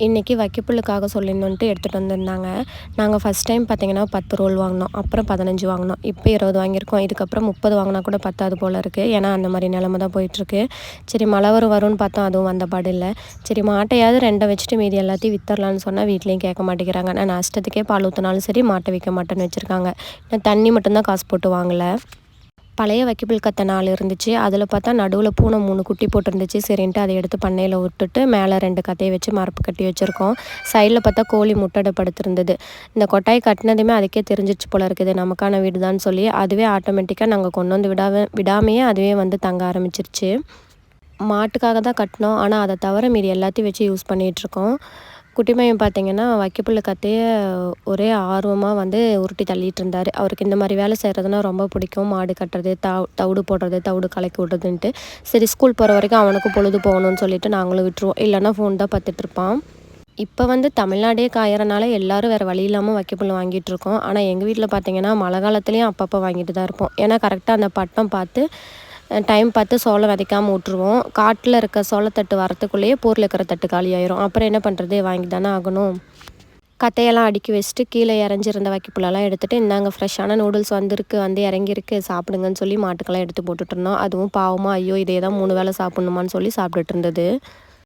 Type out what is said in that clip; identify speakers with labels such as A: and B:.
A: இன்றைக்கி வைக்கப்புல்லுக்காக சொல்லியிருந்தோன்ட்டு எடுத்துகிட்டு வந்திருந்தாங்க. நாங்கள் ஃபஸ்ட் டைம் பார்த்திங்கன்னா 10 ரோல் வாங்கினோம். அப்புறம் 15 வாங்கினோம். இப்போ 20 வாங்கியிருக்கோம். இதுக்கப்புறம் 30 வாங்கினா கூட பத்தாது போல் இருக்குது. ஏன்னா அந்த மாதிரி நிலமை தான் போயிட்டுருக்கு. சரி மழை வரும்னு பார்த்தா அதுவும் வந்த பாடு இல்லை. சரி மாட்டையாவது 2 வச்சுட்டு மீதி எல்லாத்தையும் வித்தரலான்னு சொன்னால் வீட்லேயும் கேட்க மாட்டேங்கிறாங்க. நான் நஷ்டத்துக்கே பால் ஊற்றினாலும் சரி மாட்டை விற்க மாட்டேன்னு வச்சுருக்காங்க. நான் தண்ணி மட்டும்தான் காசு போட்டு வாங்கலை. பழைய வைக்கப்புல் கத்த 4 இருந்துச்சு. அதில் பார்த்தா நடுவில் பூனை 3 குட்டி போட்டிருந்துச்சு. சரின்ட்டு அதை எடுத்து பண்ணையில் விட்டுட்டு மேலே 2 கத்தையை வச்சு மரப்பு கட்டி வச்சுருக்கோம். சைடில் பார்த்தா கோழி முட்டை படுத்திருந்தது. இந்த கொட்டாய் கட்டினதுமே அதுக்கே தெரிஞ்சிச்சு போல இருக்குது நமக்கான வீடு தான் சொல்லி அதுவே ஆட்டோமேட்டிக்காக நாங்கள் கொண்டு வந்து விடாமையே அதுவே வந்து தங்க ஆரம்பிச்சிருச்சு. மாட்டுக்காக தான் கட்டினோம். ஆனால் அதை தவிர மீதி எல்லாத்தையும் வச்சு யூஸ் பண்ணிகிட்ருக்கோம். குட்டி பையன் பார்த்திங்கன்னா வைக்கப்புல் கத்தையை ஒரே ஆர்வமாக வந்து உருட்டி தள்ளிட்டு இருந்தார். அவருக்கு இந்த மாதிரி வேலை செய்கிறதுனா ரொம்ப பிடிக்கும். மாடு கட்டுறது, தவிடு போடுறது, தவிடு கலக்கி விடுறதுன்ட்டு. சரி ஸ்கூல் போகிற வரைக்கும் அவனுக்கு பொழுது போகணும்னு சொல்லிட்டு நாங்களும் விட்டுருவோம். இல்லைன்னா ஃபோன் தான் பார்த்துட்ருப்பான். இப்போ வந்து தமிழ்நாடே காயறனால எல்லோரும் வேறு வழி இல்லாமல் வைக்கப்புல் வாங்கிட்டுருக்கோம். ஆனால் எங்கள் வீட்டில் பார்த்திங்கன்னா மழை காலத்துலேயும் அப்பப்போ வாங்கிட்டு தான் இருப்போம். ஏன்னா கரெக்டாக அந்த பட்டம் பார்த்து டைம் பார்த்து சோளம் விதைக்காமல் விட்ருவோம். காட்டில் இருக்க சோளத்தட்டு வரத்துக்குள்ளேயே போரில் இருக்கிற தட்டு காலியாயிரும். அப்புறம் என்ன பண்ணுறது, வாங்கி தானே ஆகணும். கத்தையெல்லாம் அடுக்கி வச்சுட்டு கீழே இறஞ்சிருந்த வைக்கப்புல்லெல்லாம் எடுத்துகிட்டு இந்தாங்க ஃப்ரெஷ்ஷான நூடுல்ஸ் வந்து இறங்கியிருக்கு சாப்பிடுங்கன்னு சொல்லி மாட்டுக்கெல்லாம் எடுத்து போட்டுட்ருந்தோம். அதுவும் பாவமாக ஐயோ இதே தான் 3 வேளை சாப்பிட்ணுமான்னு சொல்லி சாப்பிட்டுட்டு இருந்தது.